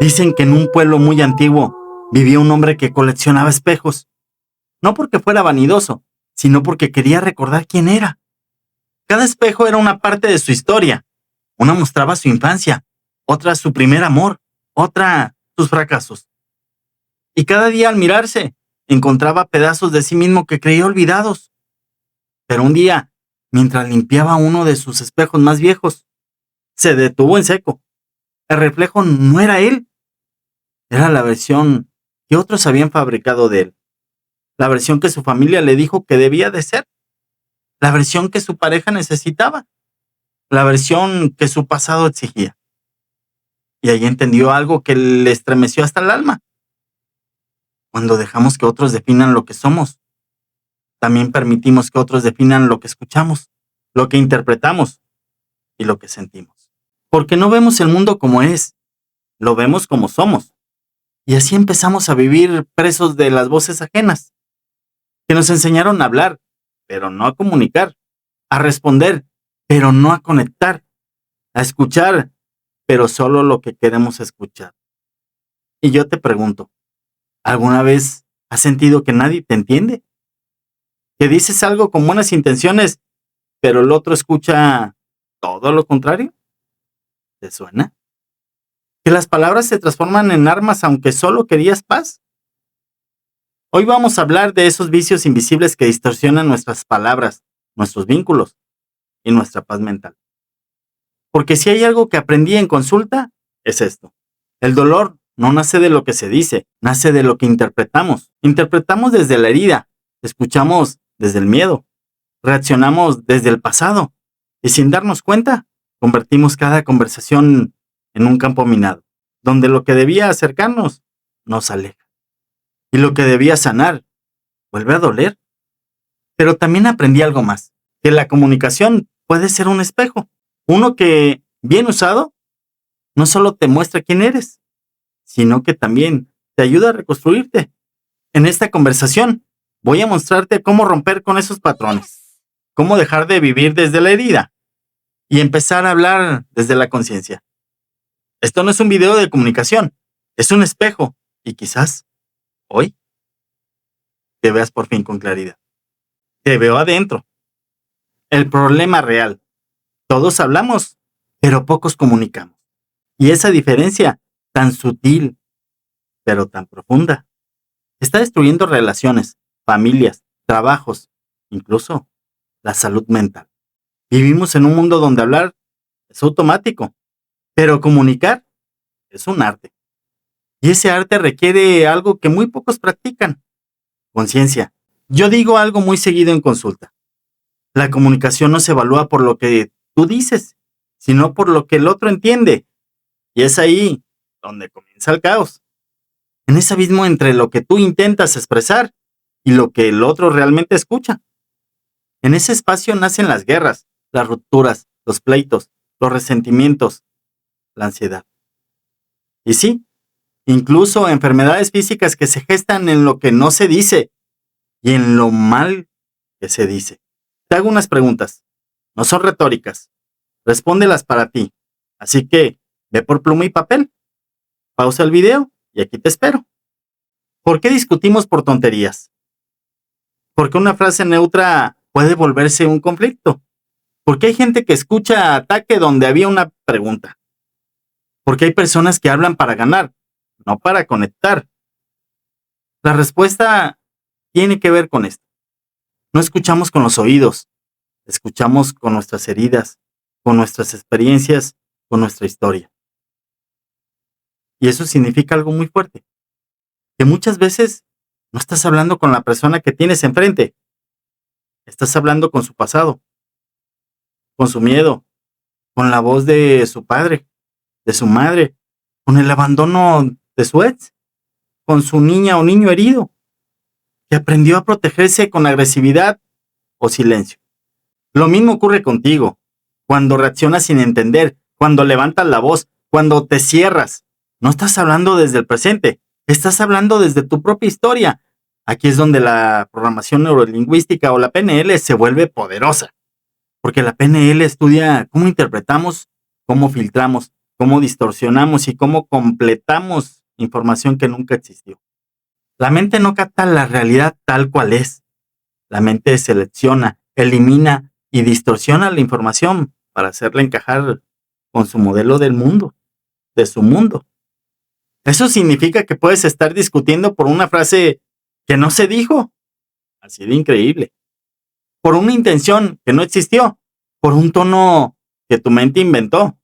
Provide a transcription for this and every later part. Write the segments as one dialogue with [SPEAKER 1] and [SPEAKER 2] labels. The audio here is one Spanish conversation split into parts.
[SPEAKER 1] Dicen que en un pueblo muy antiguo vivía un hombre que coleccionaba espejos, no porque fuera vanidoso, sino porque quería recordar quién era. Cada espejo era una parte de su historia. Una mostraba su infancia, otra su primer amor, otra sus fracasos. Y cada día al mirarse, encontraba pedazos de sí mismo que creía olvidados. Pero un día, mientras limpiaba uno de sus espejos más viejos, se detuvo en seco. El reflejo no era él, era la versión que otros habían fabricado de él. La versión que su familia le dijo que debía de ser. La versión que su pareja necesitaba. La versión que su pasado exigía. Y ahí entendió algo que le estremeció hasta el alma. Cuando dejamos que otros definan lo que somos, también permitimos que otros definan lo que escuchamos, lo que interpretamos y lo que sentimos. Porque no vemos el mundo como es, lo vemos como somos. Y así empezamos a vivir presos de las voces ajenas, que nos enseñaron a hablar, pero no a comunicar, a responder, pero no a conectar, a escuchar, pero solo lo que queremos escuchar. Y yo te pregunto, ¿alguna vez has sentido que nadie te entiende? Que dices algo con buenas intenciones, pero el otro escucha todo lo contrario. ¿Te suena? Que las palabras se transforman en armas aunque solo querías paz. Hoy vamos a hablar de esos vicios invisibles que distorsionan nuestras palabras, nuestros vínculos y nuestra paz mental. Porque si hay algo que aprendí en consulta, es esto. El dolor no nace de lo que se dice, nace de lo que interpretamos. Interpretamos desde la herida, escuchamos desde el miedo, reaccionamos desde el pasado y sin darnos cuenta, convertimos cada conversación en un campo minado, donde lo que debía acercarnos nos aleja y lo que debía sanar vuelve a doler. Pero también aprendí algo más, que la comunicación puede ser un espejo, uno que, bien usado, no solo te muestra quién eres, sino que también te ayuda a reconstruirte. En esta conversación voy a mostrarte cómo romper con esos patrones, cómo dejar de vivir desde la herida y empezar a hablar desde la conciencia. Esto no es un video de comunicación, es un espejo y quizás hoy te veas por fin con claridad. Te veo adentro. El problema real. Todos hablamos, pero pocos comunicamos. Y esa diferencia, tan sutil, pero tan profunda, está destruyendo relaciones, familias, trabajos, incluso la salud mental. Vivimos en un mundo donde hablar es automático, pero comunicar es un arte. Y ese arte requiere algo que muy pocos practican: conciencia. Yo digo algo muy seguido en consulta. La comunicación no se evalúa por lo que tú dices, sino por lo que el otro entiende. Y es ahí donde comienza el caos. En ese abismo entre lo que tú intentas expresar y lo que el otro realmente escucha. En ese espacio nacen las guerras, las rupturas, los pleitos, los resentimientos, la ansiedad. Y sí, incluso enfermedades físicas que se gestan en lo que no se dice y en lo mal que se dice. Te hago unas preguntas. No son retóricas. Respóndelas para ti. Así que ve por pluma y papel. Pausa el video y aquí te espero. ¿Por qué discutimos por tonterías? Porque una frase neutra puede volverse un conflicto. Porque hay gente que escucha ataque donde había una pregunta. Porque hay personas que hablan para ganar, no para conectar. La respuesta tiene que ver con esto. No escuchamos con los oídos, escuchamos con nuestras heridas, con nuestras experiencias, con nuestra historia. Y eso significa algo muy fuerte, que muchas veces no estás hablando con la persona que tienes enfrente, estás hablando con su pasado, con su miedo, con la voz de su padre, de su madre, con el abandono de su ex, con su niña o niño herido, que aprendió a protegerse con agresividad o silencio. Lo mismo ocurre contigo, cuando reaccionas sin entender, cuando levantas la voz, cuando te cierras. No estás hablando desde el presente, estás hablando desde tu propia historia. Aquí es donde la programación neurolingüística o la PNL se vuelve poderosa, porque la PNL estudia cómo interpretamos, cómo filtramos cómo distorsionamos y cómo completamos información que nunca existió. La mente no capta la realidad tal cual es. La mente selecciona, elimina y distorsiona la información para hacerla encajar con su modelo del mundo, de su mundo. Eso significa que puedes estar discutiendo por una frase que no se dijo, así de increíble, por una intención que no existió, por un tono que tu mente inventó.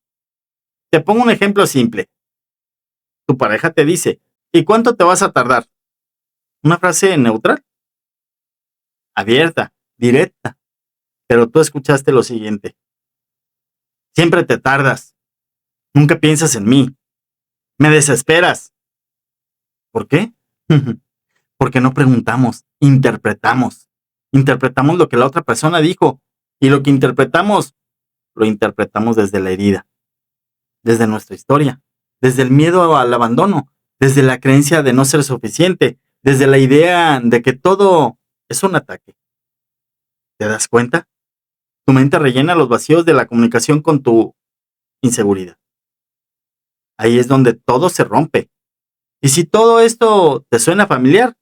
[SPEAKER 1] Te pongo un ejemplo simple. Tu pareja te dice, ¿y cuánto te vas a tardar? Una frase neutral, abierta, directa, pero tú escuchaste lo siguiente. Siempre te tardas. Nunca piensas en mí. Me desesperas. ¿Por qué? Porque no preguntamos, interpretamos. Interpretamos lo que la otra persona dijo y lo que interpretamos, lo interpretamos desde la herida, desde nuestra historia, desde el miedo al abandono, desde la creencia de no ser suficiente, desde la idea de que todo es un ataque. ¿Te das cuenta? Tu mente rellena los vacíos de la comunicación con tu inseguridad. Ahí es donde todo se rompe. Y si todo esto te suena familiar,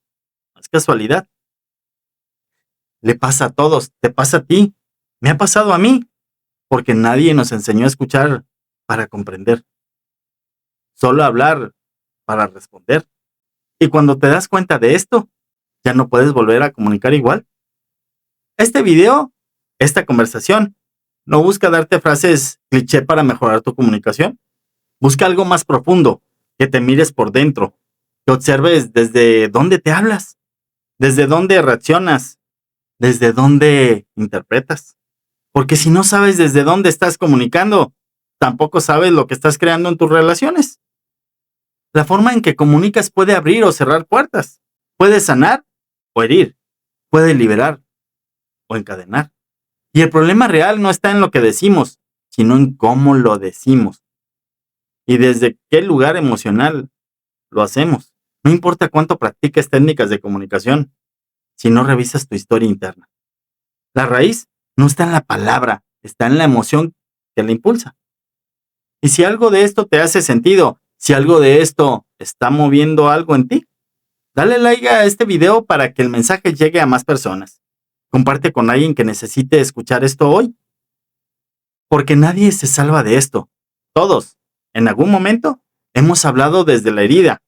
[SPEAKER 1] no es casualidad. Le pasa a todos, te pasa a ti, me ha pasado a mí, porque nadie nos enseñó a escuchar para comprender, solo a hablar para responder. Y cuando te das cuenta de esto, ya no puedes volver a comunicar igual. Este video, esta conversación, no busca darte frases cliché para mejorar tu comunicación. Busca algo más profundo, que te mires por dentro, que observes desde dónde te hablas, desde dónde reaccionas, desde dónde interpretas. Porque si no sabes desde dónde estás comunicando, tampoco sabes lo que estás creando en tus relaciones. La forma en que comunicas puede abrir o cerrar puertas, puede sanar o herir, puede liberar o encadenar. Y el problema real no está en lo que decimos, sino en cómo lo decimos y desde qué lugar emocional lo hacemos. No importa cuánto practiques técnicas de comunicación, si no revisas tu historia interna. La raíz no está en la palabra, está en la emoción que la impulsa. Y si algo de esto te hace sentido, si algo de esto está moviendo algo en ti, dale like a este video para que el mensaje llegue a más personas. Comparte con alguien que necesite escuchar esto hoy. Porque nadie se salva de esto. Todos, en algún momento, hemos hablado desde la herida.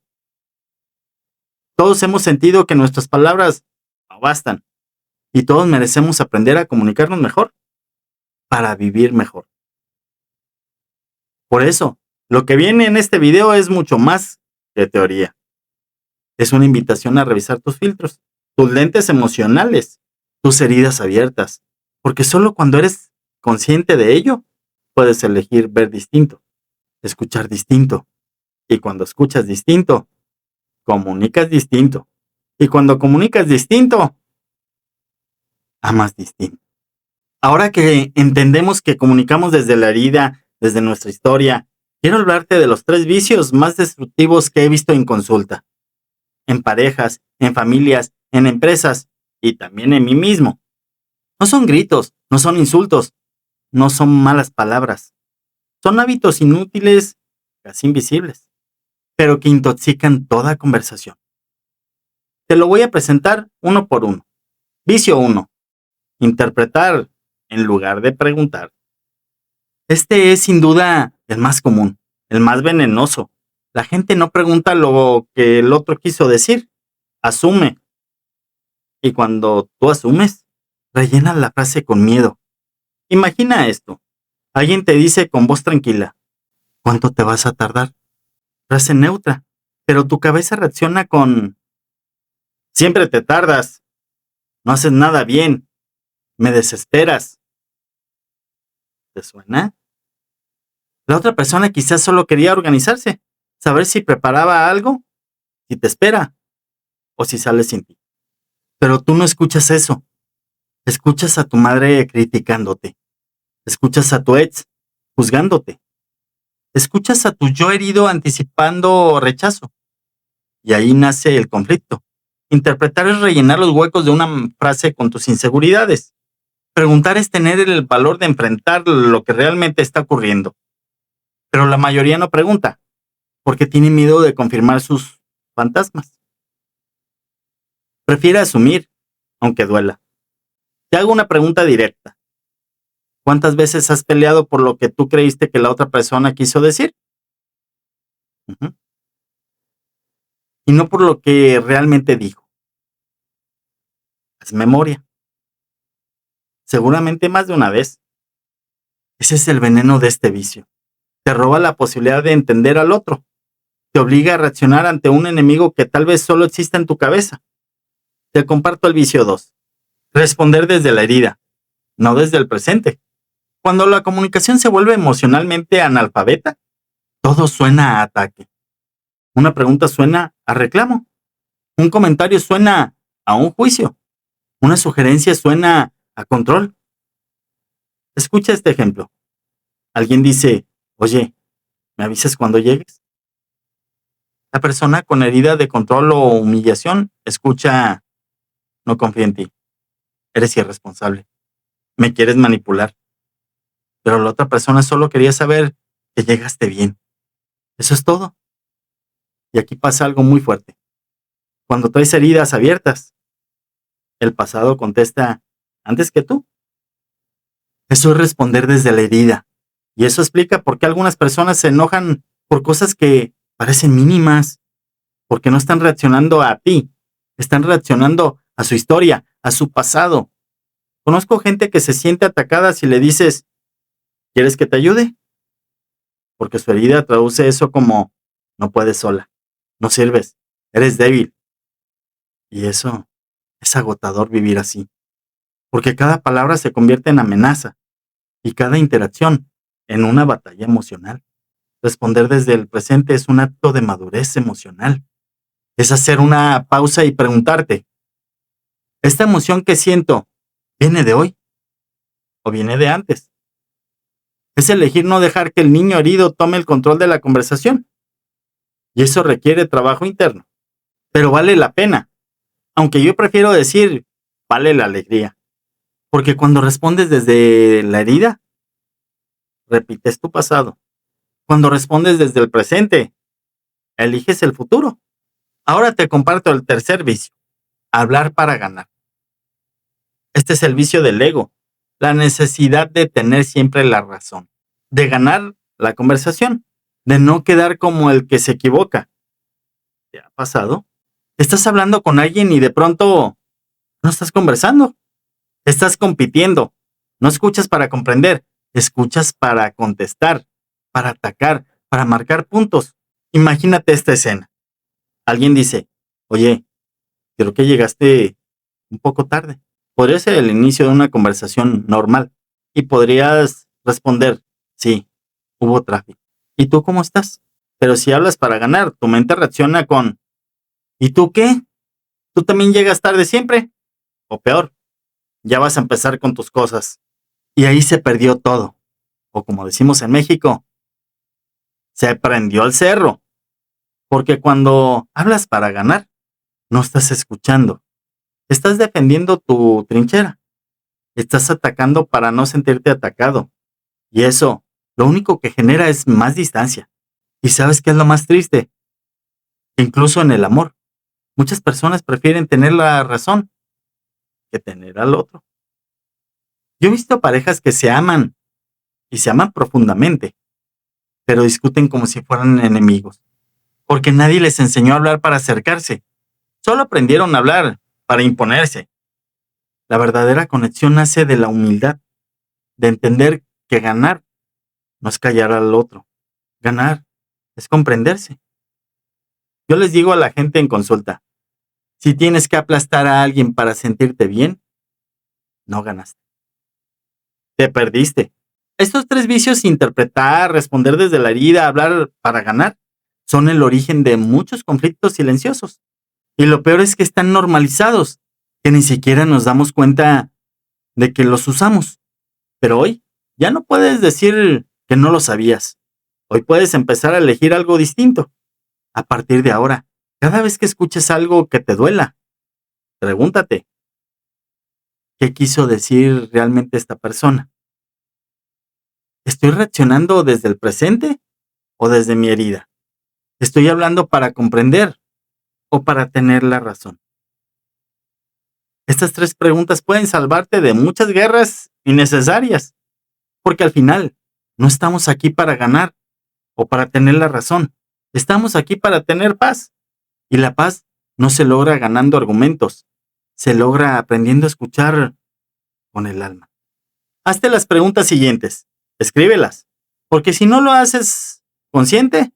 [SPEAKER 1] Todos hemos sentido que nuestras palabras no bastan. Y todos merecemos aprender a comunicarnos mejor para vivir mejor. Por eso, lo que viene en este video es mucho más que teoría. Es una invitación a revisar tus filtros, tus lentes emocionales, tus heridas abiertas, porque solo cuando eres consciente de ello, puedes elegir ver distinto, escuchar distinto, y cuando escuchas distinto, comunicas distinto, y cuando comunicas distinto, amas distinto. Ahora que entendemos que comunicamos desde la herida, desde nuestra historia, quiero hablarte de los 3 vicios más destructivos que he visto en consulta. En parejas, en familias, en empresas y también en mí mismo. No son gritos, no son insultos, no son malas palabras. Son hábitos inútiles, casi invisibles, pero que intoxican toda conversación. Te lo voy a presentar uno por uno. Vicio 1. Interpretar en lugar de preguntar. Este es sin duda el más común, el más venenoso. La gente no pregunta lo que el otro quiso decir, asume. Y cuando tú asumes, rellenas la frase con miedo. Imagina esto. Alguien te dice con voz tranquila, ¿cuánto te vas a tardar? Frase neutra, pero tu cabeza reacciona con, siempre te tardas, no haces nada bien, me desesperas. ¿Te suena? La otra persona quizás solo quería organizarse, saber si preparaba algo, si te espera o si sale sin ti. Pero tú no escuchas eso. Escuchas a tu madre criticándote. Escuchas a tu ex juzgándote. Escuchas a tu yo herido anticipando rechazo. Y ahí nace el conflicto. Interpretar es rellenar los huecos de una frase con tus inseguridades. Preguntar es tener el valor de enfrentar lo que realmente está ocurriendo. Pero la mayoría no pregunta, porque tiene miedo de confirmar sus fantasmas. Prefiere asumir, aunque duela. Te hago una pregunta directa. ¿Cuántas veces has peleado por lo que tú creíste que la otra persona quiso decir? Ujú. Y no por lo que realmente dijo. Haz memoria. Seguramente más de una vez. Ese es el veneno de este vicio. Te roba la posibilidad de entender al otro. Te obliga a reaccionar ante un enemigo que tal vez solo exista en tu cabeza. Te comparto el vicio 2. Responder desde la herida, no desde el presente. Cuando la comunicación se vuelve emocionalmente analfabeta, todo suena a ataque. Una pregunta suena a reclamo. Un comentario suena a un juicio. Una sugerencia suena a control. Escucha este ejemplo. Alguien dice, oye, ¿me avisas cuando llegues? La persona con herida de control o humillación escucha, no confío en ti. Eres irresponsable. Me quieres manipular. Pero la otra persona solo quería saber que llegaste bien. Eso es todo. Y aquí pasa algo muy fuerte. Cuando traes heridas abiertas, el pasado contesta antes que tú. Eso es responder desde la herida. Y eso explica por qué algunas personas se enojan por cosas que parecen mínimas, porque no están reaccionando a ti, están reaccionando a su historia, a su pasado. Conozco gente que se siente atacada si le dices, ¿quieres que te ayude? Porque su herida traduce eso como, no puedes sola, no sirves, eres débil. Y eso es agotador vivir así, porque cada palabra se convierte en amenaza y cada interacción en una batalla emocional. Responder desde el presente es un acto de madurez emocional. Es hacer una pausa y preguntarte, ¿esta emoción que siento viene de hoy o viene de antes? Es elegir no dejar que el niño herido tome el control de la conversación. Y eso requiere trabajo interno. Pero vale la pena. Aunque yo prefiero decir, vale la alegría. Porque cuando respondes desde la herida, repites tu pasado. Cuando respondes desde el presente, eliges el futuro. Ahora te comparto el tercer vicio, hablar para ganar. Este es el vicio del ego, la necesidad de tener siempre la razón, de ganar la conversación, de no quedar como el que se equivoca. ¿Te ha pasado? Estás hablando con alguien y de pronto no estás conversando, estás compitiendo, no escuchas para comprender, escuchas para contestar, para atacar, para marcar puntos. Imagínate esta escena. Alguien dice, oye, creo que llegaste un poco tarde. Podría ser el inicio de una conversación normal y podrías responder, sí, hubo tráfico. ¿Y tú cómo estás? Pero si hablas para ganar, tu mente reacciona con, ¿y tú qué? ¿Tú también llegas tarde siempre? O peor, ya vas a empezar con tus cosas. Y ahí se perdió todo. O como decimos en México, se prendió el cerro. Porque cuando hablas para ganar, no estás escuchando. Estás defendiendo tu trinchera. Estás atacando para no sentirte atacado. Y eso, lo único que genera es más distancia. ¿Y sabes qué es lo más triste? Incluso en el amor, muchas personas prefieren tener la razón que tener al otro. Yo he visto parejas que se aman y se aman profundamente, pero discuten como si fueran enemigos, porque nadie les enseñó a hablar para acercarse. Solo aprendieron a hablar para imponerse. La verdadera conexión nace de la humildad, de entender que ganar no es callar al otro. Ganar es comprenderse. Yo les digo a la gente en consulta, si tienes que aplastar a alguien para sentirte bien, no ganaste. Te perdiste. Estos tres vicios, interpretar, responder desde la herida, hablar para ganar, son el origen de muchos conflictos silenciosos. Y lo peor es que están normalizados, que ni siquiera nos damos cuenta de que los usamos. Pero hoy ya no puedes decir que no lo sabías. Hoy puedes empezar a elegir algo distinto. A partir de ahora, cada vez que escuches algo que te duela, pregúntate, ¿qué quiso decir realmente esta persona? ¿Estoy reaccionando desde el presente o desde mi herida? ¿Estoy hablando para comprender o para tener la razón? Estas 3 preguntas pueden salvarte de muchas guerras innecesarias, porque al final no estamos aquí para ganar o para tener la razón. Estamos aquí para tener paz. Y la paz no se logra ganando argumentos, se logra aprendiendo a escuchar con el alma. Hazte las preguntas siguientes, escríbelas, porque si no lo haces consciente,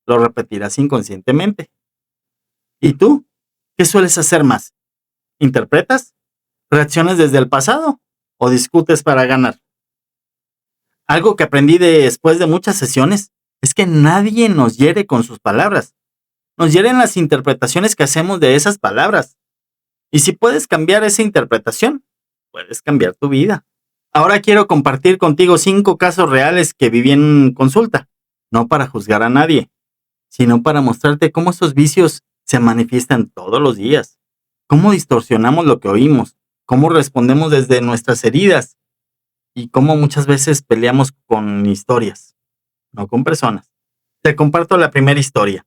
[SPEAKER 1] lo repetirás inconscientemente. ¿Y tú? ¿Qué sueles hacer más? ¿Interpretas? ¿Reaccionas desde el pasado? ¿O discutes para ganar? Algo que aprendí después de muchas sesiones es que nadie nos hiere con sus palabras. Nos hieren las interpretaciones que hacemos de esas palabras. Y si puedes cambiar esa interpretación, puedes cambiar tu vida. Ahora quiero compartir contigo 5 casos reales que viví en consulta, no para juzgar a nadie, sino para mostrarte cómo esos vicios se manifiestan todos los días, cómo distorsionamos lo que oímos, cómo respondemos desde nuestras heridas y cómo muchas veces peleamos con historias, no con personas. Te comparto la primera historia.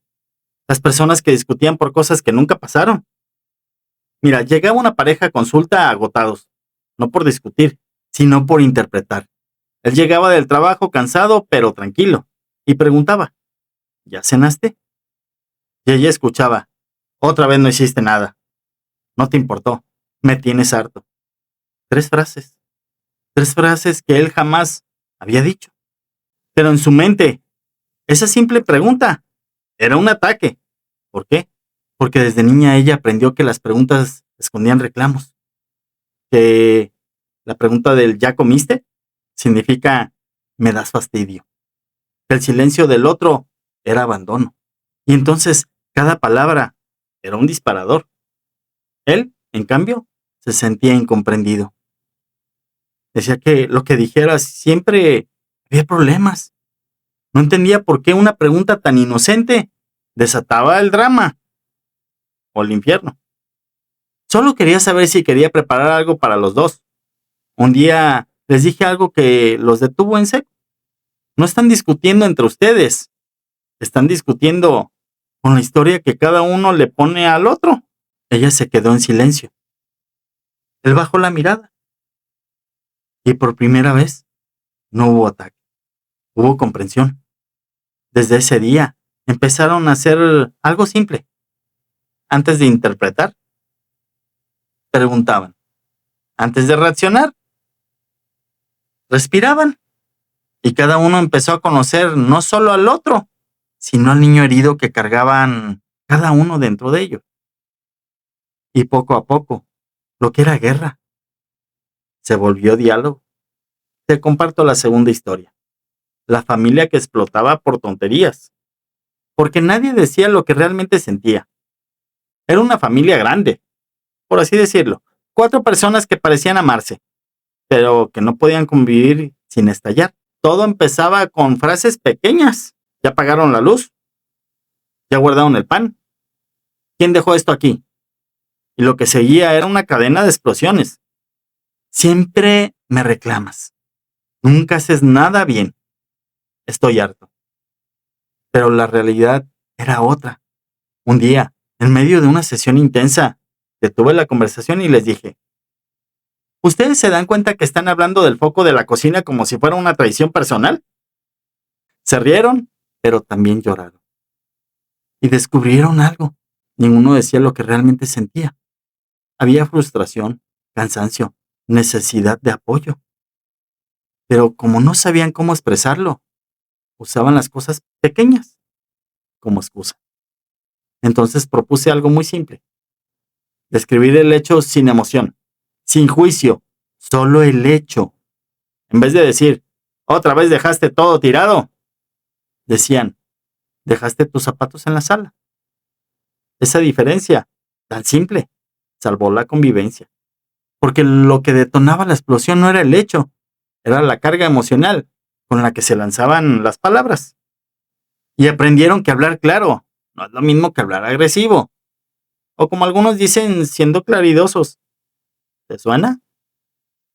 [SPEAKER 1] Las personas que discutían por cosas que nunca pasaron. Mira, llegaba una pareja a consulta agotados, no por discutir, sino por interpretar. Él llegaba del trabajo cansado pero tranquilo y preguntaba, ¿ya cenaste? Y ella escuchaba, otra vez no hiciste nada. No te importó, me tienes harto. 3 frases. 3 frases que él jamás había dicho. Pero en su mente, esa simple pregunta era un ataque. ¿Por qué? Porque desde niña ella aprendió que las preguntas escondían reclamos. Que la pregunta del ¿ya comiste? Significa me das fastidio. Que el silencio del otro era abandono. Y entonces cada palabra era un disparador. Él, en cambio, se sentía incomprendido. Decía que lo que dijera siempre había problemas. No entendía por qué una pregunta tan inocente desataba el drama o el infierno. Solo quería saber si quería preparar algo para los dos. Un día les dije algo que los detuvo en seco. No están discutiendo entre ustedes. Están discutiendo con la historia que cada uno le pone al otro. Ella se quedó en silencio. Él bajó la mirada. Y por primera vez no hubo ataque. Hubo comprensión. Desde ese día empezaron a hacer algo simple. Antes de interpretar, preguntaban. Antes de reaccionar, respiraban. Y cada uno empezó a conocer no solo al otro, sino al niño herido que cargaban cada uno dentro de ellos. Y poco a poco, lo que era guerra, se volvió diálogo. Te comparto la segunda historia. La familia que explotaba por tonterías. Porque nadie decía lo que realmente sentía. Era una familia grande, por así decirlo. 4 personas que parecían amarse, pero que no podían convivir sin estallar. Todo empezaba con frases pequeñas. ¿Ya pagaron la luz? ¿Ya guardaron el pan? ¿Quién dejó esto aquí? Y lo que seguía era una cadena de explosiones. Siempre me reclamas. Nunca haces nada bien. Estoy harto. Pero la realidad era otra. Un día, en medio de una sesión intensa, detuve la conversación y les dije, ¿ustedes se dan cuenta que están hablando del foco de la cocina como si fuera una traición personal? Se rieron, pero también lloraron. Y descubrieron algo. Ninguno decía lo que realmente sentía. Había frustración, cansancio, necesidad de apoyo. Pero como no sabían cómo expresarlo, usaban las cosas pequeñas como excusa. Entonces propuse algo muy simple. Describir el hecho sin emoción, sin juicio, solo el hecho. En vez de decir, otra vez dejaste todo tirado, decían, dejaste tus zapatos en la sala. Esa diferencia, tan simple, salvó la convivencia. Porque lo que detonaba la explosión no era el hecho, era la carga emocional con la que se lanzaban las palabras. Y aprendieron que hablar claro no es lo mismo que hablar agresivo. O como algunos dicen, siendo claridosos. ¿Te suena?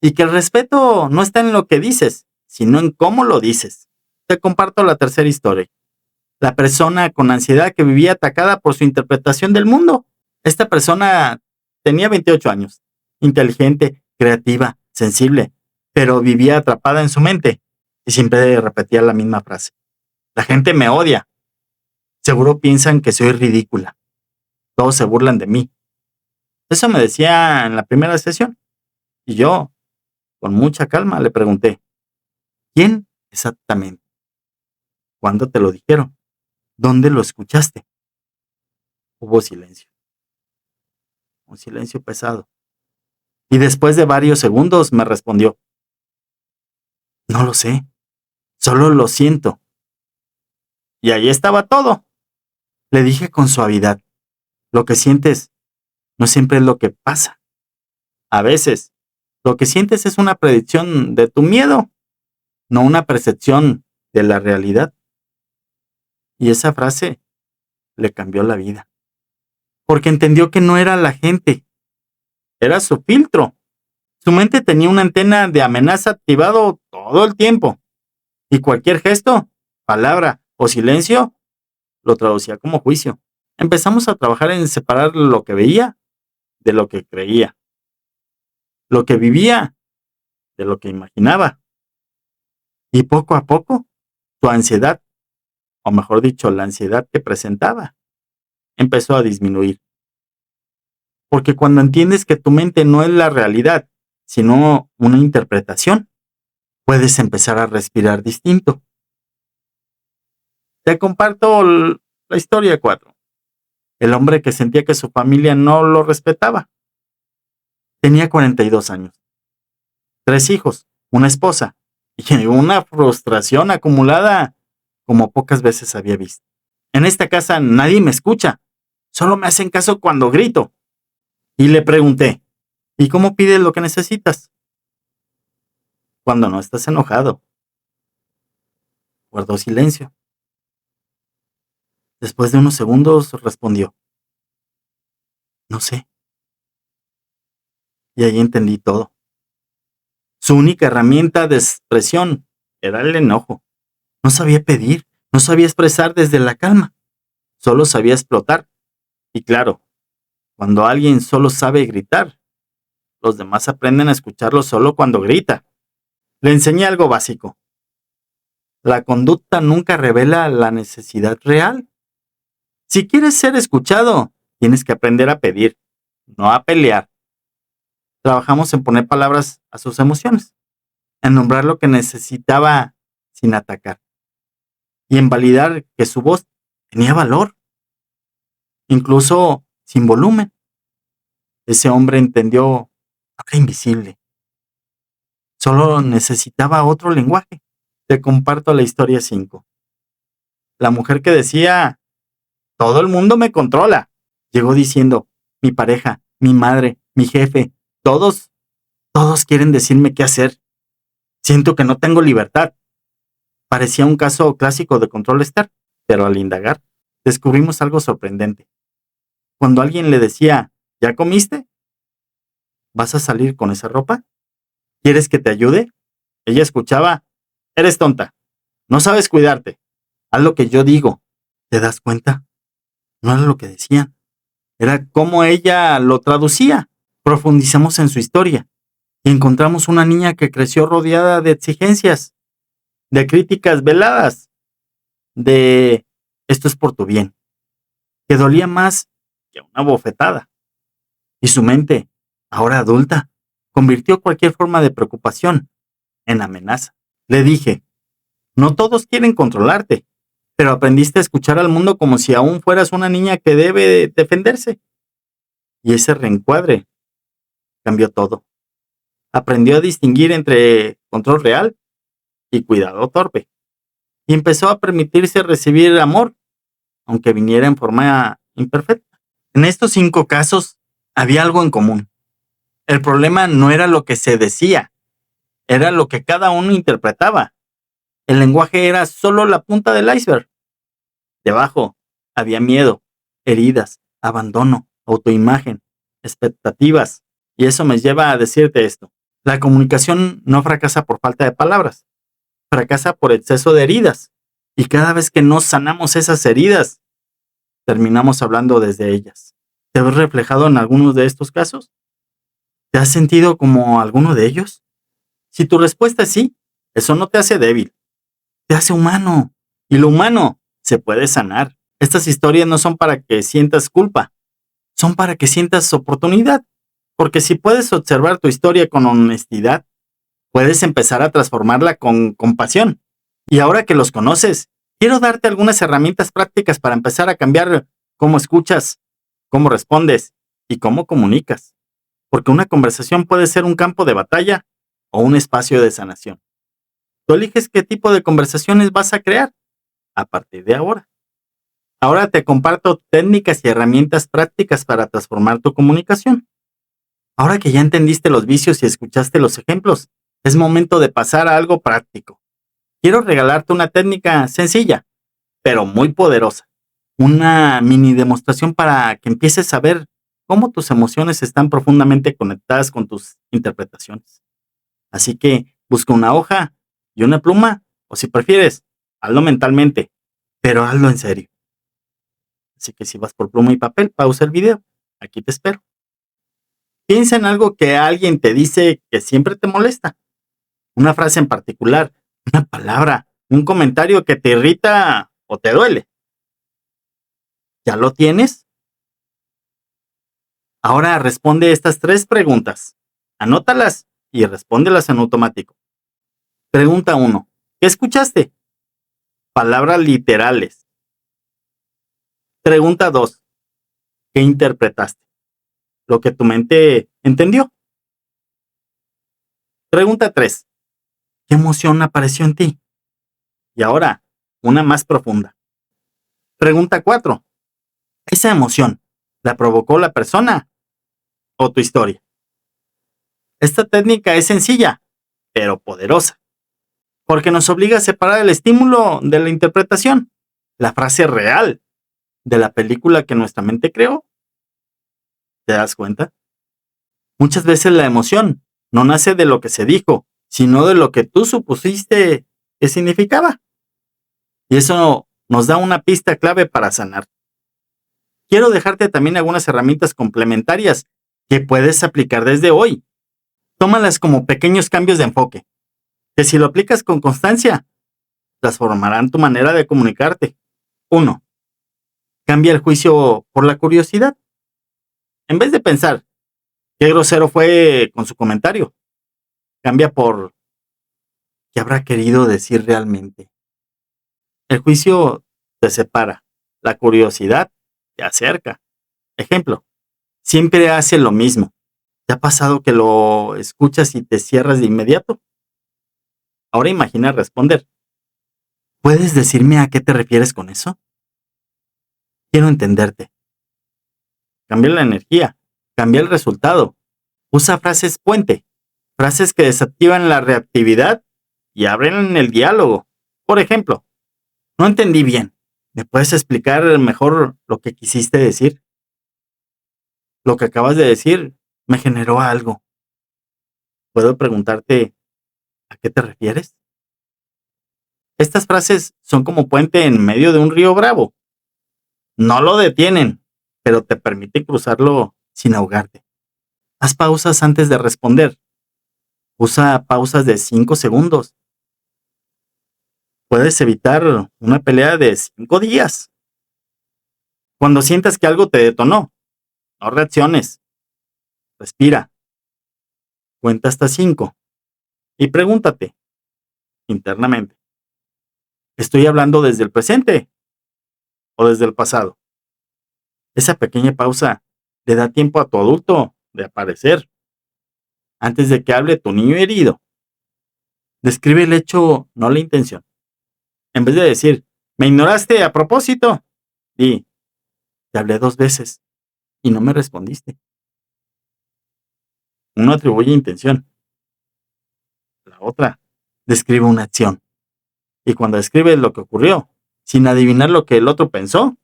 [SPEAKER 1] Y que el respeto no está en lo que dices, sino en cómo lo dices. Te comparto la tercera historia. La persona con ansiedad que vivía atacada por su interpretación del mundo. Esta persona tenía 28 años, inteligente, creativa, sensible, pero vivía atrapada en su mente y siempre repetía la misma frase. La gente me odia. Seguro piensan que soy ridícula. Todos se burlan de mí. Eso me decía en la primera sesión. Y yo, con mucha calma, le pregunté, ¿quién exactamente? ¿Cuándo te lo dijeron? ¿Dónde lo escuchaste? Hubo silencio. Un silencio pesado. Y después de varios segundos me respondió, no lo sé, solo lo siento. Y ahí estaba todo. Le dije con suavidad, lo que sientes no siempre es lo que pasa. A veces, lo que sientes es una predicción de tu miedo, no una percepción de la realidad. Y esa frase le cambió la vida, porque entendió que no era la gente, era su filtro. Su mente tenía una antena de amenaza activado todo el tiempo, y cualquier gesto, palabra o silencio lo traducía como juicio. Empezamos a trabajar en separar lo que veía de lo que creía, lo que vivía de lo que imaginaba. Y poco a poco, su ansiedad, o mejor dicho, la ansiedad que presentaba, empezó a disminuir. Porque cuando entiendes que tu mente no es la realidad, sino una interpretación, puedes empezar a respirar distinto. Te comparto la historia 4. El hombre que sentía que su familia no lo respetaba. Tenía 42 años, 3 hijos, una esposa y una frustración acumulada como pocas veces había visto. En esta casa nadie me escucha, solo me hacen caso cuando grito. Y le pregunté, ¿y cómo pides lo que necesitas? Cuando no estás enojado. Guardó silencio. Después de unos segundos respondió, no sé. Y ahí entendí todo. Su única herramienta de expresión era el enojo. No sabía pedir, no sabía expresar desde la calma, solo sabía explotar. Y claro, cuando alguien solo sabe gritar, los demás aprenden a escucharlo solo cuando grita. Le enseñé algo básico. La conducta nunca revela la necesidad real. Si quieres ser escuchado, tienes que aprender a pedir, no a pelear. Trabajamos en poner palabras a sus emociones, en nombrar lo que necesitaba sin atacar y en validar que su voz tenía valor, incluso sin volumen. Ese hombre entendió que era invisible. Solo necesitaba otro lenguaje. Te comparto la historia 5. La mujer que decía, todo el mundo me controla, llegó diciendo, mi pareja, mi madre, mi jefe, todos quieren decirme qué hacer. Siento que no tengo libertad. Parecía un caso clásico de control externo, pero al indagar, descubrimos algo sorprendente. Cuando alguien le decía, ¿ya comiste? ¿Vas a salir con esa ropa? ¿Quieres que te ayude? Ella escuchaba, eres tonta, no sabes cuidarte, haz lo que yo digo. ¿Te das cuenta? No era lo que decían, era cómo ella lo traducía. Profundizamos en su historia y encontramos una niña que creció rodeada de exigencias, de críticas veladas, de esto es por tu bien, que dolía más que una bofetada. Y su mente, ahora adulta, convirtió cualquier forma de preocupación en amenaza. Le dije, no todos quieren controlarte, pero aprendiste a escuchar al mundo como si aún fueras una niña que debe defenderse. Y ese reencuadre cambió todo. Aprendió a distinguir entre control real y cuidado torpe. Y empezó a permitirse recibir amor, aunque viniera en forma imperfecta. En estos 5 casos había algo en común. El problema no era lo que se decía, era lo que cada uno interpretaba. El lenguaje era solo la punta del iceberg. Debajo había miedo, heridas, abandono, autoimagen, expectativas. Y eso me lleva a decirte esto. La comunicación no fracasa por falta de palabras, fracasa por exceso de heridas. Y cada vez que no sanamos esas heridas, terminamos hablando desde ellas. ¿Te ves reflejado en algunos de estos casos? ¿Te has sentido como alguno de ellos? Si tu respuesta es sí, eso no te hace débil, te hace humano. Y lo humano se puede sanar. Estas historias no son para que sientas culpa, son para que sientas oportunidad. Porque si puedes observar tu historia con honestidad, puedes empezar a transformarla con compasión. Y ahora que los conoces, quiero darte algunas herramientas prácticas para empezar a cambiar cómo escuchas, cómo respondes y cómo comunicas. Porque una conversación puede ser un campo de batalla o un espacio de sanación. Tú eliges qué tipo de conversaciones vas a crear a partir de ahora. Ahora te comparto técnicas y herramientas prácticas para transformar tu comunicación. Ahora que ya entendiste los vicios y escuchaste los ejemplos, es momento de pasar a algo práctico. Quiero regalarte una técnica sencilla, pero muy poderosa. Una mini demostración para que empieces a ver cómo tus emociones están profundamente conectadas con tus interpretaciones. Así que busca una hoja y una pluma, o si prefieres, hazlo mentalmente, pero hazlo en serio. Así que si vas por pluma y papel, pausa el video. Aquí te espero. Piensa en algo que alguien te dice que siempre te molesta. Una frase en particular, una palabra, un comentario que te irrita o te duele. ¿Ya lo tienes? Ahora responde estas 3 preguntas. Anótalas y respóndelas en automático. Pregunta 1. ¿Qué escuchaste? Palabras literales. Pregunta 2. ¿Qué interpretaste? Lo que tu mente entendió. Pregunta 3. ¿Qué emoción apareció en ti? Y ahora, una más profunda. Pregunta 4. ¿Esa emoción la provocó la persona o tu historia? Esta técnica es sencilla, pero poderosa, porque nos obliga a separar el estímulo de la interpretación, la frase real de la película que nuestra mente creó. ¿Te das cuenta? Muchas veces la emoción no nace de lo que se dijo, sino de lo que tú supusiste que significaba. Y eso nos da una pista clave para sanar. Quiero dejarte también algunas herramientas complementarias que puedes aplicar desde hoy. Tómalas como pequeños cambios de enfoque, que si lo aplicas con constancia, transformarán tu manera de comunicarte. 1. Cambia el juicio por la curiosidad. En vez de pensar, qué grosero fue con su comentario, cambia por, ¿qué habrá querido decir realmente? El juicio te separa, la curiosidad te acerca. Ejemplo, siempre hace lo mismo. ¿Te ha pasado que lo escuchas y te cierras de inmediato? Ahora imagina responder. ¿Puedes decirme a qué te refieres con eso? Quiero entenderte. Cambia la energía, cambia el resultado. Usa frases puente, frases que desactivan la reactividad y abren el diálogo. Por ejemplo, no entendí bien. ¿Me puedes explicar mejor lo que quisiste decir? Lo que acabas de decir me generó algo. ¿Puedo preguntarte a qué te refieres? Estas frases son como puente en medio de un río bravo. No lo detienen, pero te permiten cruzarlo sin ahogarte. Haz pausas antes de responder. Usa pausas de 5 segundos. Puedes evitar una pelea de 5 días. Cuando sientas que algo te detonó, no reacciones. Respira. Cuenta hasta 5. Y pregúntate internamente. ¿Estoy hablando desde el presente o desde el pasado? Esa pequeña pausa le da tiempo a tu adulto de aparecer antes de que hable tu niño herido. Describe el hecho, no la intención. En vez de decir, me ignoraste a propósito, di, te hablé 2 veces y no me respondiste. Uno atribuye intención. La otra describe una acción. Y cuando describes lo que ocurrió, sin adivinar lo que el otro pensó,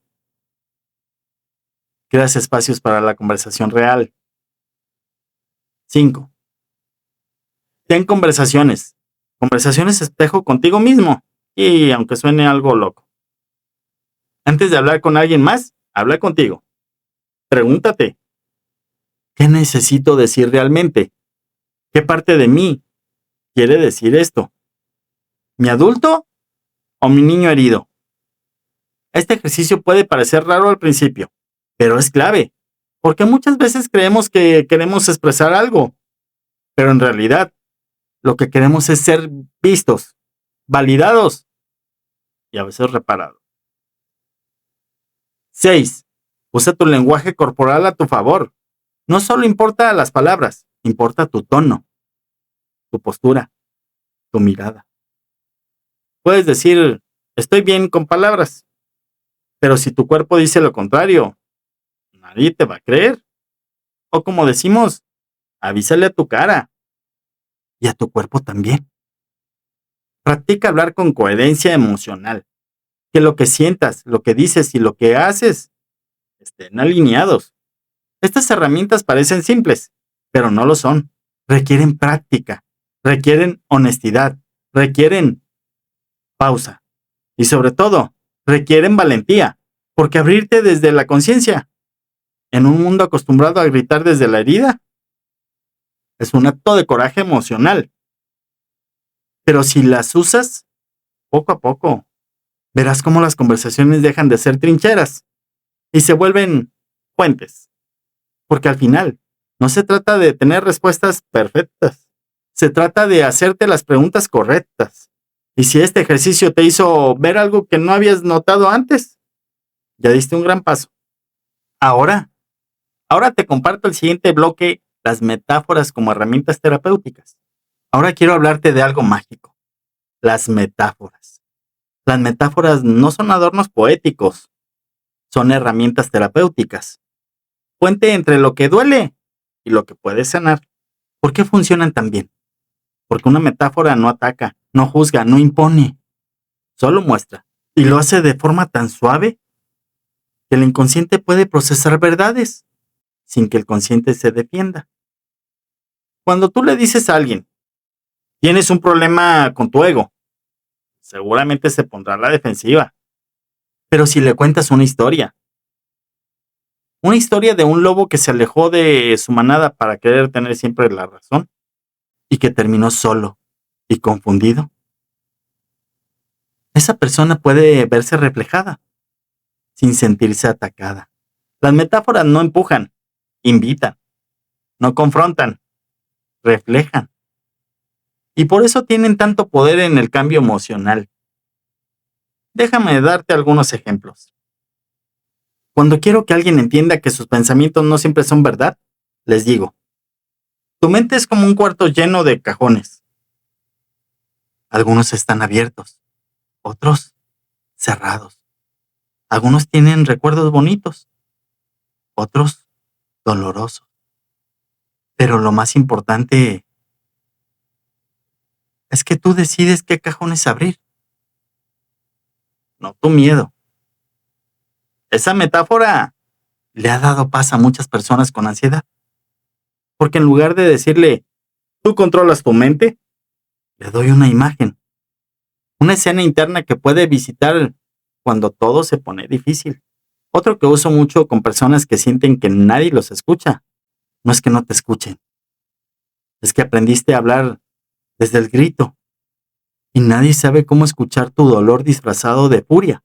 [SPEAKER 1] creas espacios para la conversación real. 5. Ten conversaciones. Conversaciones espejo contigo mismo. Y aunque suene algo loco. Antes de hablar con alguien más, habla contigo. Pregúntate, ¿qué necesito decir realmente? ¿Qué parte de mí quiere decir esto? ¿Mi adulto o mi niño herido? Este ejercicio puede parecer raro al principio, pero es clave, porque muchas veces creemos que queremos expresar algo, pero en realidad lo que queremos es ser vistos, validados y a veces reparados. 6. Usa tu lenguaje corporal a tu favor. No solo importa las palabras, importa tu tono, tu postura, tu mirada. Puedes decir, estoy bien con palabras, pero si tu cuerpo dice lo contrario, nadie te va a creer. O como decimos, avísale a tu cara y a tu cuerpo también. Practica hablar con coherencia emocional, que lo que sientas, lo que dices y lo que haces estén alineados. Estas herramientas parecen simples, pero no lo son. Requieren práctica, requieren honestidad, requieren pausa y sobre todo, requieren valentía, porque abrirte desde la conciencia, en un mundo acostumbrado a gritar desde la herida, es un acto de coraje emocional. Pero si las usas, poco a poco, verás cómo las conversaciones dejan de ser trincheras y se vuelven puentes. Porque al final, no se trata de tener respuestas perfectas. Se trata de hacerte las preguntas correctas. Y si este ejercicio te hizo ver algo que no habías notado antes, ya diste un gran paso. Ahora, ahora te comparto el siguiente bloque, las metáforas como herramientas terapéuticas. Ahora quiero hablarte de algo mágico, las metáforas. Las metáforas no son adornos poéticos, son herramientas terapéuticas. Puente entre lo que duele y lo que puede sanar. ¿Por qué funcionan tan bien? Porque una metáfora no ataca, no juzga, no impone, solo muestra. Y lo hace de forma tan suave que el inconsciente puede procesar verdades sin que el consciente se defienda. Cuando tú le dices a alguien, tienes un problema con tu ego, seguramente se pondrá a la defensiva. Pero si le cuentas una historia de un lobo que se alejó de su manada para querer tener siempre la razón y que terminó solo y confundido, esa persona puede verse reflejada sin sentirse atacada. Las metáforas no empujan, invitan, no confrontan, reflejan. Y por eso tienen tanto poder en el cambio emocional. Déjame darte algunos ejemplos. Cuando quiero que alguien entienda que sus pensamientos no siempre son verdad, les digo, tu mente es como un cuarto lleno de cajones. Algunos están abiertos, otros cerrados. Algunos tienen recuerdos bonitos, otros dolorosos. Pero lo más importante es que tú decides qué cajones abrir, no tu miedo. Esa metáfora le ha dado paz a muchas personas con ansiedad, porque en lugar de decirle, tú controlas tu mente, le doy una imagen, una escena interna que puede visitar cuando todo se pone difícil. Otro que uso mucho con personas que sienten que nadie los escucha, no es que no te escuchen, es que aprendiste a hablar desde el grito y nadie sabe cómo escuchar tu dolor disfrazado de furia.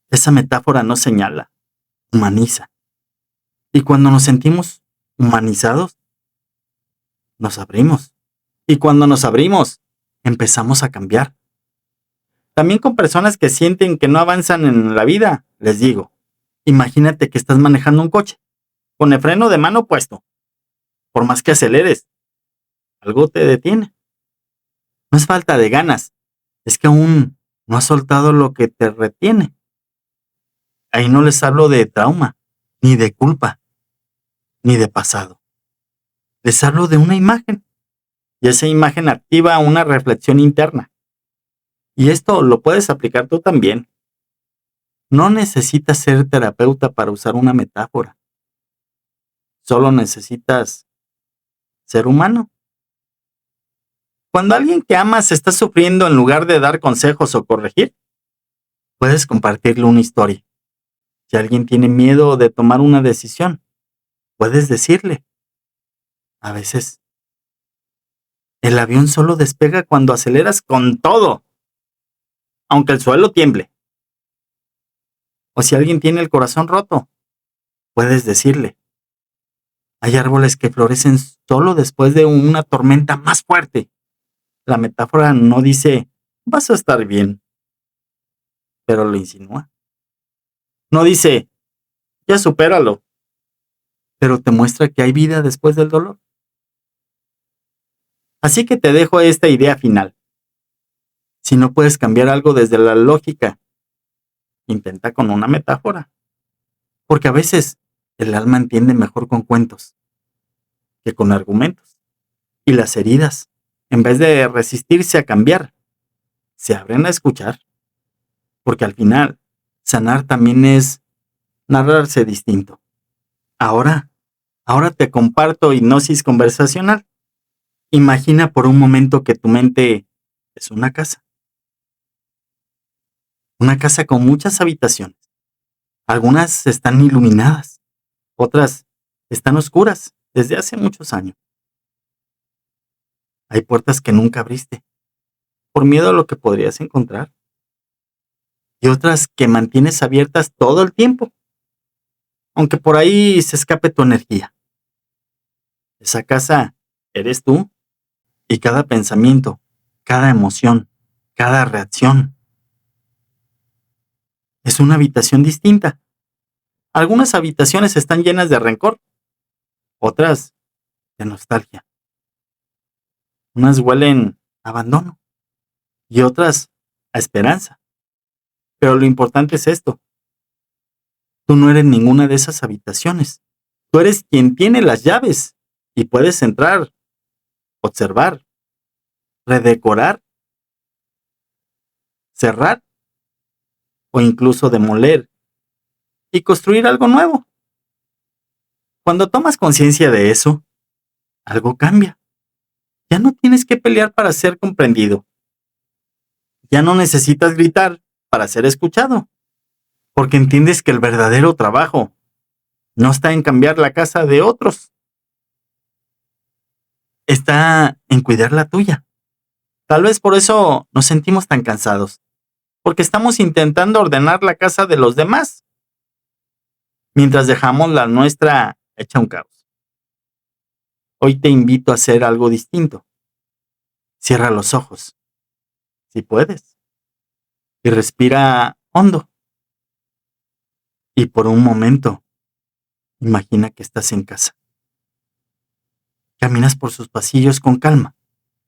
[SPEAKER 1] Esa metáfora no señala, humaniza. Y cuando nos sentimos humanizados, nos abrimos. Y cuando nos abrimos, empezamos a cambiar. También con personas que sienten que no avanzan en la vida, les digo, imagínate que estás manejando un coche, con el freno de mano puesto. Por más que aceleres, algo te detiene. No es falta de ganas, es que aún no has soltado lo que te retiene. Ahí no les hablo de trauma, ni de culpa, ni de pasado. Les hablo de una imagen, y esa imagen activa una reflexión interna. Y esto lo puedes aplicar tú también. No necesitas ser terapeuta para usar una metáfora. Solo necesitas ser humano. Cuando alguien que amas está sufriendo, en lugar de dar consejos o corregir, puedes compartirle una historia. Si alguien tiene miedo de tomar una decisión, puedes decirle. A veces, el avión solo despega cuando aceleras con todo, aunque el suelo tiemble. O si alguien tiene el corazón roto, puedes decirle. Hay árboles que florecen solo después de una tormenta más fuerte. La metáfora no dice, vas a estar bien, pero lo insinúa. No dice, ya supéralo, pero te muestra que hay vida después del dolor. Así que te dejo esta idea final. Si no puedes cambiar algo desde la lógica, intenta con una metáfora. Porque a veces el alma entiende mejor con cuentos que con argumentos. Y las heridas, en vez de resistirse a cambiar, se abren a escuchar. Porque al final, sanar también es narrarse distinto. Ahora te comparto hipnosis conversacional. Imagina por un momento que tu mente es una casa. Una casa con muchas habitaciones. Algunas están iluminadas, otras están oscuras desde hace muchos años. Hay puertas que nunca abriste, por miedo a lo que podrías encontrar. Y otras que mantienes abiertas todo el tiempo, aunque por ahí se escape tu energía. Esa casa eres tú, y cada pensamiento, cada emoción, cada reacción es una habitación distinta. Algunas habitaciones están llenas de rencor, otras de nostalgia. Unas huelen a abandono y otras a esperanza. Pero lo importante es esto. Tú no eres ninguna de esas habitaciones. Tú eres quien tiene las llaves y puedes entrar, observar, redecorar, cerrar o incluso demoler y construir algo nuevo. Cuando tomas conciencia de eso, algo cambia. Ya no tienes que pelear para ser comprendido. Ya no necesitas gritar para ser escuchado, porque entiendes que el verdadero trabajo no está en cambiar la casa de otros, está en cuidar la tuya. Tal vez por eso nos sentimos tan cansados, porque estamos intentando ordenar la casa de los demás, mientras dejamos la nuestra hecha un caos. Hoy te invito a hacer algo distinto. Cierra los ojos, si puedes, y respira hondo. Y por un momento, imagina que estás en casa. Caminas por sus pasillos con calma,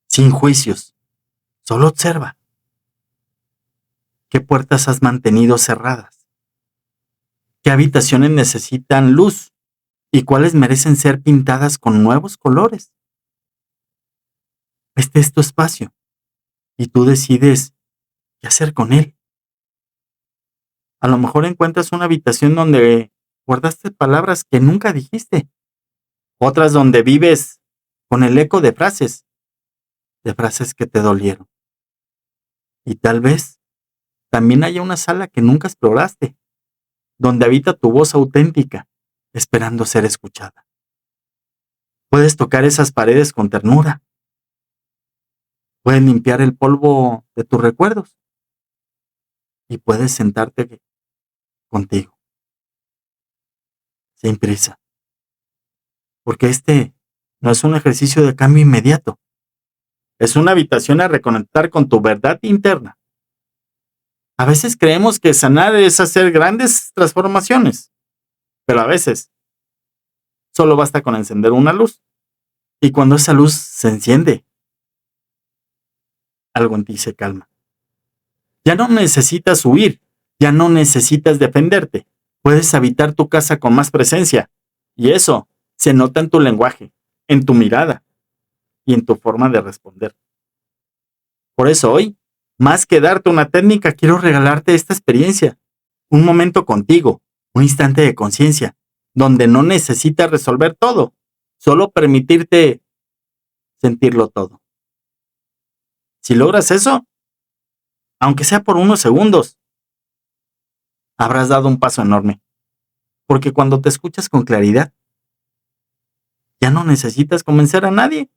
[SPEAKER 1] sin juicios. Solo observa. ¿Qué puertas has mantenido cerradas? ¿Qué habitaciones necesitan luz? ¿Y cuáles merecen ser pintadas con nuevos colores? Este es tu espacio, y tú decides qué hacer con él. A lo mejor encuentras una habitación donde guardaste palabras que nunca dijiste, otras donde vives con el eco de frases que te dolieron. Y tal vez también haya una sala que nunca exploraste, donde habita tu voz auténtica, esperando ser escuchada. Puedes tocar esas paredes con ternura. Puedes limpiar el polvo de tus recuerdos. Y puedes sentarte contigo, sin prisa. Porque este no es un ejercicio de cambio inmediato. Es una invitación a reconectar con tu verdad interna. A veces creemos que sanar es hacer grandes transformaciones, pero a veces solo basta con encender una luz. Y cuando esa luz se enciende, algo en ti se calma. Ya no necesitas huir, ya no necesitas defenderte. Puedes habitar tu casa con más presencia. Y eso se nota en tu lenguaje, en tu mirada y en tu forma de responder. Por eso hoy, más que darte una técnica, quiero regalarte esta experiencia. Un momento contigo, un instante de conciencia, donde no necesitas resolver todo, solo permitirte sentirlo todo. Si logras eso, aunque sea por unos segundos, habrás dado un paso enorme. Porque cuando te escuchas con claridad, ya no necesitas convencer a nadie.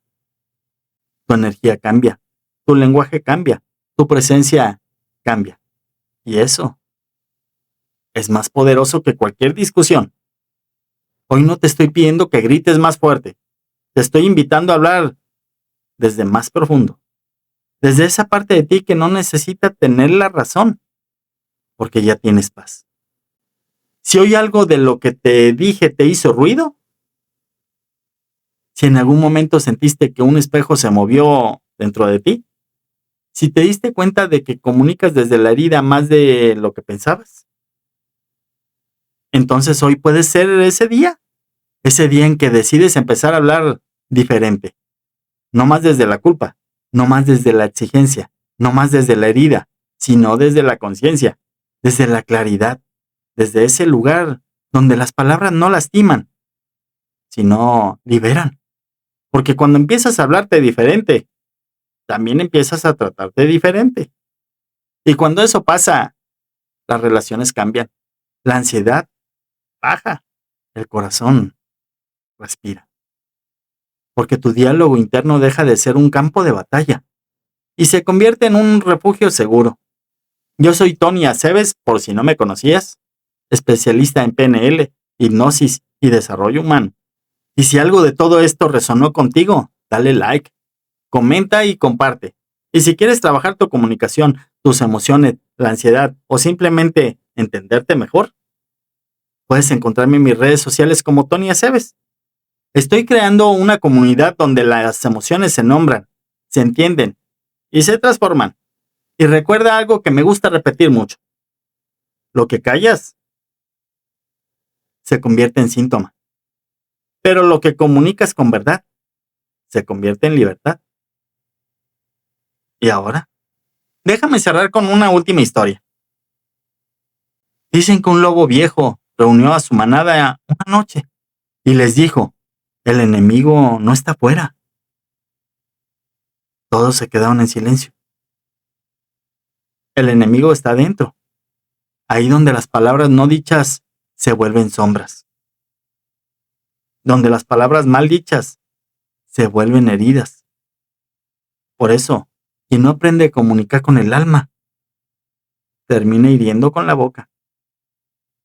[SPEAKER 1] Tu energía cambia, tu lenguaje cambia, tu presencia cambia. Y eso es más poderoso que cualquier discusión. Hoy no te estoy pidiendo que grites más fuerte. Te estoy invitando a hablar desde más profundo. Desde esa parte de ti que no necesita tener la razón, porque ya tienes paz. Si hoy algo de lo que te dije te hizo ruido, si en algún momento sentiste que un espejo se movió dentro de ti, si te diste cuenta de que comunicas desde la herida más de lo que pensabas, entonces hoy puede ser ese día en que decides empezar a hablar diferente, no más desde la culpa, no más desde la exigencia, no más desde la herida, sino desde la conciencia, desde la claridad, desde ese lugar donde las palabras no lastiman, sino liberan. Porque cuando empiezas a hablarte diferente, también empiezas a tratarte diferente. Y cuando eso pasa, las relaciones cambian, la ansiedad baja, el corazón respira. Porque tu diálogo interno deja de ser un campo de batalla y se convierte en un refugio seguro. Yo soy Tony Aceves, por si no me conocías, especialista en PNL, hipnosis y desarrollo humano. Y si algo de todo esto resonó contigo, dale like, comenta y comparte. Y si quieres trabajar tu comunicación, tus emociones, la ansiedad o simplemente entenderte mejor, puedes encontrarme en mis redes sociales como Tony Aceves. Estoy creando una comunidad donde las emociones se nombran, se entienden y se transforman. Y recuerda algo que me gusta repetir mucho. Lo que callas se convierte en síntoma. Pero lo que comunicas con verdad se convierte en libertad. ¿Y ahora? Déjame cerrar con una última historia. Dicen que un lobo viejo reunió a su manada una noche y les dijo, el enemigo no está afuera. Todos se quedaron en silencio. El enemigo está dentro, ahí donde las palabras no dichas se vuelven sombras, donde las palabras mal dichas se vuelven heridas. Por eso, quien no aprende a comunicar con el alma, termina hiriendo con la boca.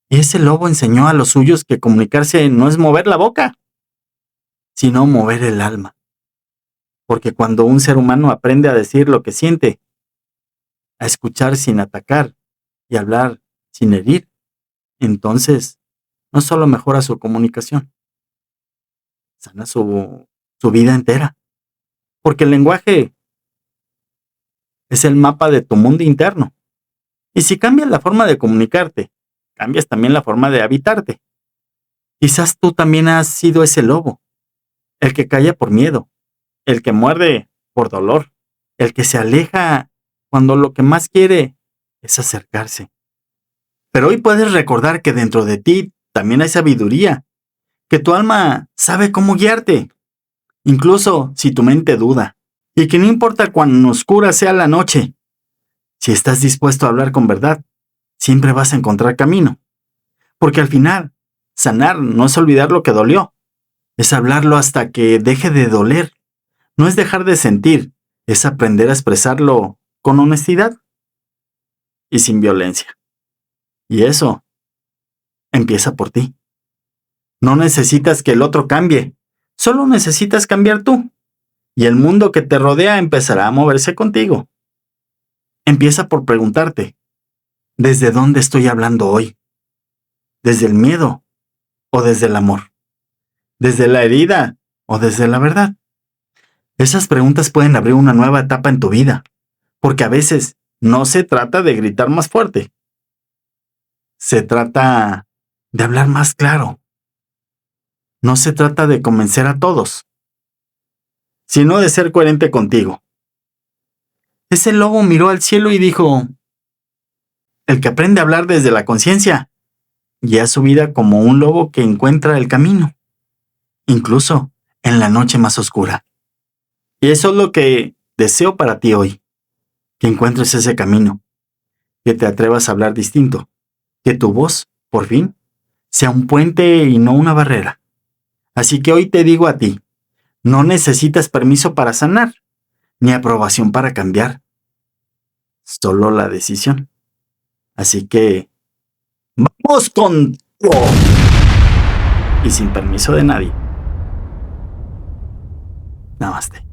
[SPEAKER 1] Y ese lobo enseñó a los suyos que comunicarse no es mover la boca, sino mover el alma. Porque cuando un ser humano aprende a decir lo que siente, a escuchar sin atacar y hablar sin herir, entonces no solo mejora su comunicación, sana su vida entera. Porque el lenguaje es el mapa de tu mundo interno. Y si cambias la forma de comunicarte, cambias también la forma de habitarte. Quizás tú también has sido ese lobo, el que calla por miedo, el que muerde por dolor, el que se aleja cuando lo que más quiere es acercarse. Pero hoy puedes recordar que dentro de ti también hay sabiduría, que tu alma sabe cómo guiarte, incluso si tu mente duda, y que no importa cuán oscura sea la noche, si estás dispuesto a hablar con verdad, siempre vas a encontrar camino. Porque al final, sanar no es olvidar lo que dolió, es hablarlo hasta que deje de doler. No es dejar de sentir, es aprender a expresarlo con honestidad y sin violencia. Y eso empieza por ti. No necesitas que el otro cambie, solo necesitas cambiar tú. Y el mundo que te rodea empezará a moverse contigo. Empieza por preguntarte, ¿desde dónde estoy hablando hoy? ¿Desde el miedo o desde el amor? ¿Desde la herida o desde la verdad? Esas preguntas pueden abrir una nueva etapa en tu vida, porque a veces no se trata de gritar más fuerte. Se trata de hablar más claro. No se trata de convencer a todos, sino de ser coherente contigo. Ese lobo miró al cielo y dijo, el que aprende a hablar desde la conciencia, guía su vida como un lobo que encuentra el camino, incluso en la noche más oscura. Y eso es lo que deseo para ti hoy. que encuentres ese camino, que te atrevas a hablar distinto, que tu voz, por fin, sea un puente y no una barrera. Así que hoy te digo a ti, no necesitas permiso para sanar, ni aprobación para cambiar, solo la decisión. Así que, ¡vamos con todo! Y sin permiso de nadie. Namaste.